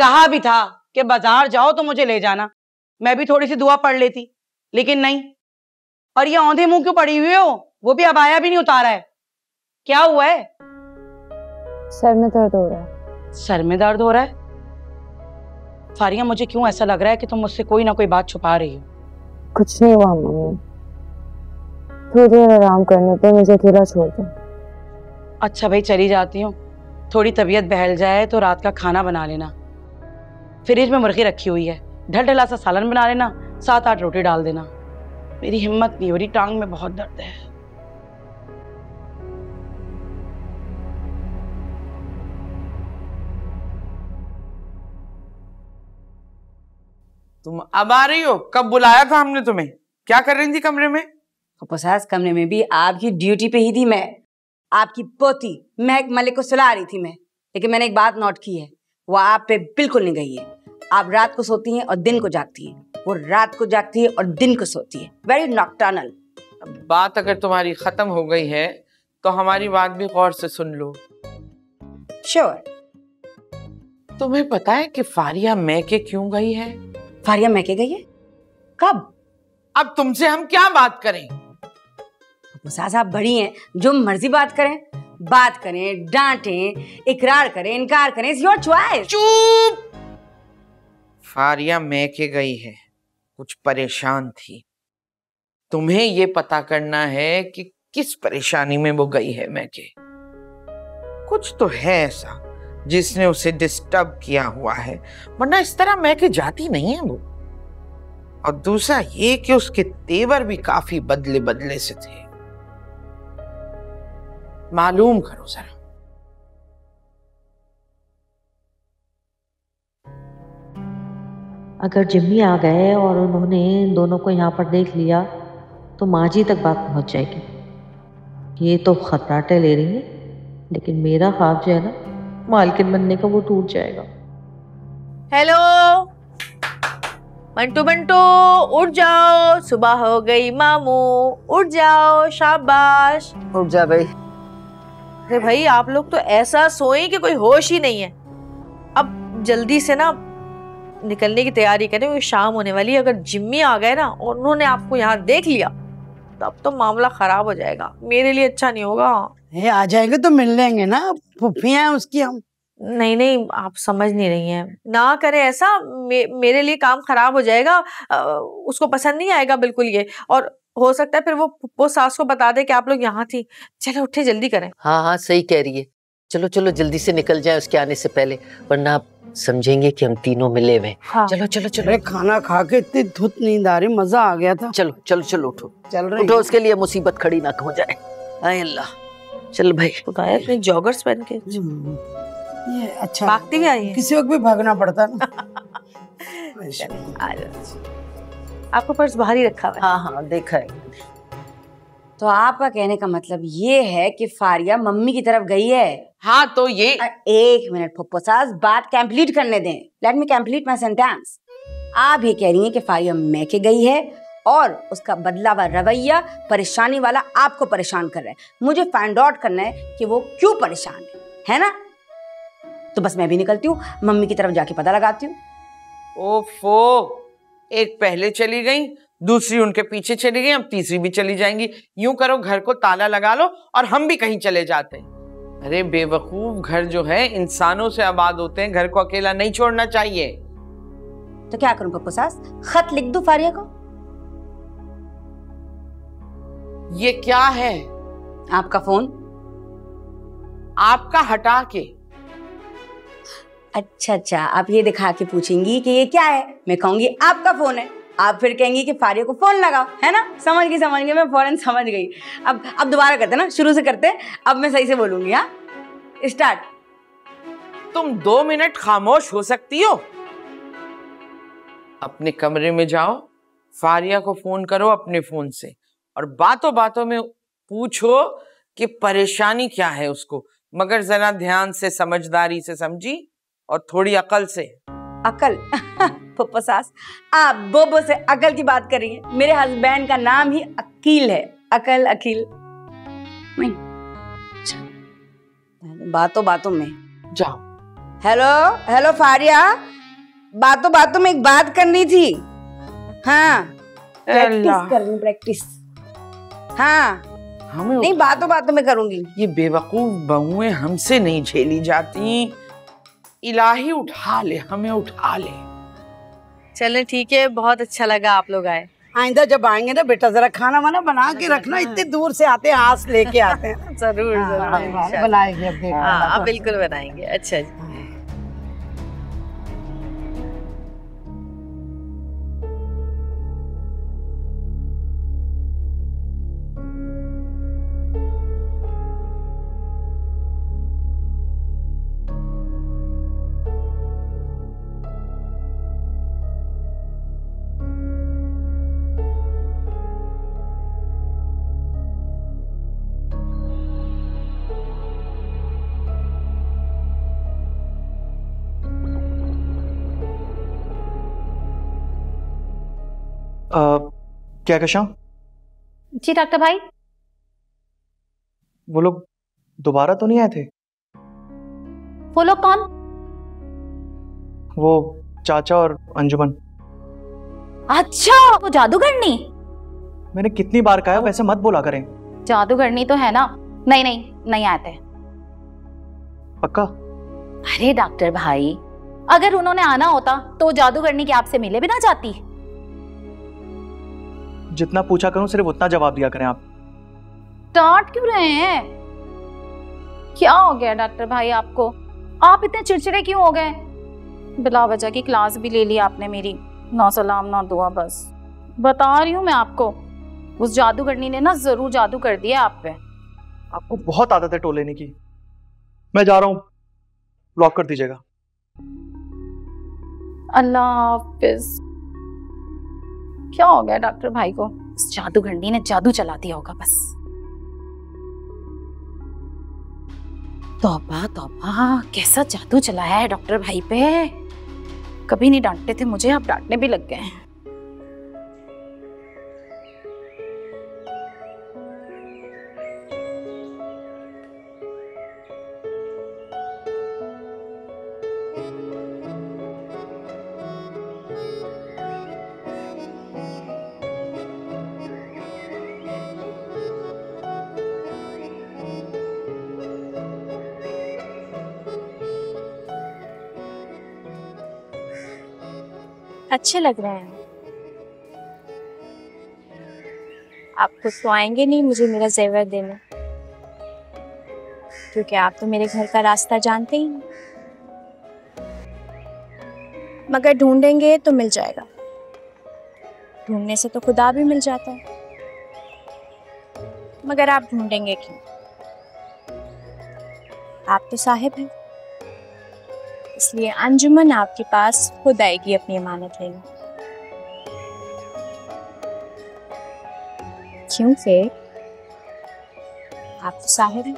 कहा भी था कि बाजार जाओ तो मुझे ले जाना, मैं भी थोड़ी सी दुआ पढ़ लेती, लेकिन नहीं। और ये औंधे मुंह क्यों पड़ी हुई हो? वो भी अबाया भी नहीं उतारा है, क्या हुआ है? सर में दर्द हो रहा है। सर में दर्द हो रहा है? फारिया, मुझे क्यों ऐसा लग रहा है कि तुम मुझसे कोई ना कोई बात छुपा रही हो। कुछ नहीं हुआ मम्मी, थोड़ी देर आराम करने पे मुझे अकेला छोड़ दो। अच्छा भाई, चली जाती हूँ। थोड़ी तबीयत बहल जाए तो रात का खाना बना लेना, फ्रिज में मुर्गी रखी हुई है, ढल ढला सा सालन बना लेना, 7-8 रोटी डाल देना। मेरी हिम्मत नहीं हो रही, टांग में बहुत दर्द है। तुम अब आ रही हो? कब बुलाया था हमने तुम्हें? क्या कर रही थी कमरे में? पसास, कमरे में भी आपकी ड्यूटी पे ही थी मैं। आपकी पोती महक मलिक को सुला रही थी मैं। लेकिन मैंने एक बात नोट की है, वो आप पे बिल्कुल नहीं गई है। आप रात को सोती हैं और दिन को जागती हैं, वो रात को जागती है और दिन को सोती है। Very nocturnal. बात अगर तुम्हारी खत्म हो गई है तो हमारी बात भी गौर से सुन लो। श्योर। तुम्हें पता है कि फारिया मैके क्यों गई है? फारिया मैके गई है? कब? अब तुमसे हम क्या बात करें? पसास, आप बड़ी हैं, जो मर्जी बात करें, डांटें, इकरार करें, इनकार करें, इट्स योर चॉइस। चुप! फारिया मैके गई है, कुछ परेशान थी। तुम्हें ये पता करना है कि किस परेशानी में वो गई है मैके। कुछ तो है ऐसा जिसने उसे डिस्टर्ब किया हुआ है, वरना इस तरह मैके जाती नहीं है वो। और दूसरा ये कि उसके तेवर भी काफी बदले बदले से थे। मालूम करो जरा। अगर जिम्मी आ गए और उन्होंने इन दोनों को यहाँ पर देख लिया तो माँ जी तक बात पहुँच जाएगी। ये तो खतराटे ले रही है, लेकिन मेरा ख्वाब जो है ना मालकिन बनने का, वो टूट जाएगा। हेलो मंटू बंटू, उठ जाओ, सुबह हो गई मामू, उठ जाओ, शाबाश। उठ जा भाई। अरे भाई, आप लोग तो ऐसा सोए कि कोई होश ही नहीं है। अब जल्दी से ना निकलने की तैयारी करें, क्योंकि शाम होने वाली है। अगर जिम्मी आ गए ना और उन्होंने आपको यहाँ देख लिया तब तो मामला खराब हो जाएगा, मेरे लिए अच्छा नहीं होगा। आ जाएंगे तो मिल लेंगे ना, फुफियां हैं उसकी हम। नहीं, आप समझ नहीं रही हैं। ना करें ऐसा, मेरे लिए काम खराब हो जाएगा। उसको पसंद नहीं आएगा बिल्कुल ये, और हो सकता है फिर वो सास को बता दे कि आप लोग यहाँ थी। चलो उठे, जल्दी करें। हाँ सही कह रही है। चलो चलो जल्दी से निकल जाए उसके आने से पहले, वरना आप समझेंगे कि हम तीनों मिले हुए। हाँ। चलो चलो चलो। अरे खाना खा के इतनी धुत नींद आ रही, मजा आ गया था। चलो चलो चलो उठो, चल रही उठो, उसके लिए मुसीबत खड़ी ना हो जाए। आए अल्लाह। चल भाई। खुदाया, इतने जॉगर्स पहन के ये अच्छा, भागती भी आई है। किसी वक्त भी भागना पड़ता ना। आपका पर्स बाहर ही रखा हुआ है। हाँ देखा है। तो आपका कहने का मतलब ये है कि फारिया मम्मी की तरफ गई है? हाँ तो ये एक मिनट फुप्पो सास, बात कंप्लीट करने दें। Let me complete my sentence. आप ये कह रही हैं कि फारिया मैके गई है और उसका बदला हुआ रवैया, परेशानी वाला, आपको परेशान कर रहा है। मुझे फाइंड आउट करना है कि वो क्यों परेशान है ना? तो बस मैं भी निकलती हूँ, मम्मी की तरफ जाके पता लगाती हूँ। ओफो, एक पहले चली गई, दूसरी उनके पीछे चली गई, अब तीसरी भी चली जाएंगी। यूं करो, घर को ताला लगा लो और हम भी कहीं चले जाते हैं। अरे बेवकूफ, घर जो है इंसानों से आबाद होते हैं, घर को अकेला नहीं छोड़ना चाहिए। तो क्या करूं पप्पू सास, खत लिख दूं फारिया को? ये क्या है? आपका फोन। आपका हटा के? अच्छा, आप ये दिखा के पूछेंगी कि ये क्या है, मैं कहूंगी आपका फोन है, आप फिर कहेंगी कि फारिया को फोन लगाओ, है ना? समझ गई, मैं फौरन समझ गई। अब दोबारा करते ना, शुरू से करते। अब मैं सही से बोलूंगी। हाँ, स्टार्ट। तुम 2 मिनट खामोश हो सकती हो? अपने कमरे में जाओ, फारिया को फोन करो अपने फोन से और बातों बातों में पूछो कि परेशानी क्या है उसको, मगर जरा ध्यान से, समझदारी से समझी, और थोड़ी अकल से। अकल? पप्पा सास, आप बोबो से अकल की बात कर रही हैं? मेरे हस्बैंड का नाम ही अकील है। अकल अकील नहीं। बातों बातों में जाओ। हेलो हेलो फारिया, बातों में एक बात करनी थी। हाँ प्रैक्टिस करनी, प्रैक्टिस। हाँ हमें नहीं, बातों में करूंगी। ये बेवकूफ बहुएं हमसे नहीं झेली जाती। इलाही उठा ले, हमें उठा ले। चलें ठीक है, बहुत अच्छा लगा आप लोग आए। आइंदा जब आएंगे ना बेटा, जरा खाना वाना बना के रखना, इतने दूर से आते हैं, आस लेके आते हैं। जरूर जरूर बनाएंगे अब देखो। हाँ बिल्कुल बनाएंगे। अच्छा जी। क्या कशा? जी डॉक्टर भाई। वो लोग दोबारा तो नहीं आए थे? वो लोग कौन? वो चाचा और अंजुमन। अच्छा वो जादूगरनी। मैंने कितनी बार कहा वैसे मत बोला करें। जादूगरनी तो है ना। नहीं नहीं नहीं आते। पक्का? अरे डॉक्टर भाई, अगर उन्होंने आना होता तो जादूगरनी के आपसे मिले भी ना जाती। जितना पूछा करूं सिर्फ उतना जवाब दिया करें आप। डांट क्यों रहे हैं? क्या हो गया डॉक्टर भाई आपको? आप इतने चिड़चिड़े क्यों हो गए? बिला वजह की क्लास भी ले ली आपने मेरी। ना सलाम ना दुआ। बस बता रही हूँ मैं आपको, उस जादूगरनी ने ना जरूर जादू कर दिया आप पे। आपको बहुत आदत है टोल लेने की। मैं जा रहा हूँ, ब्लॉक कर दीजिएगा। अल्लाह हाफिज। क्या हो गया डॉक्टर भाई को? इस जादूगरनी ने जादू चला दिया होगा बस। तौबा तौबा, कैसा जादू चलाया है डॉक्टर भाई पे। कभी नहीं डांटते थे मुझे, अब डांटने भी लग गए हैं। अच्छे लग रहे हैं आपको। तो आएंगे नहीं मुझे मेरा जेवर देने, क्योंकि आप तो मेरे घर का रास्ता जानते ही हैं। मगर ढूंढेंगे तो मिल जाएगा, ढूंढने से तो खुदा भी मिल जाता है। मगर आप ढूंढेंगे क्यों? आप तो साहिब हैं, इसलिए अंजुमन आपके पास खुद आएगी अपनी अमानत लेने। क्योंकि आप तो साहिब हैं।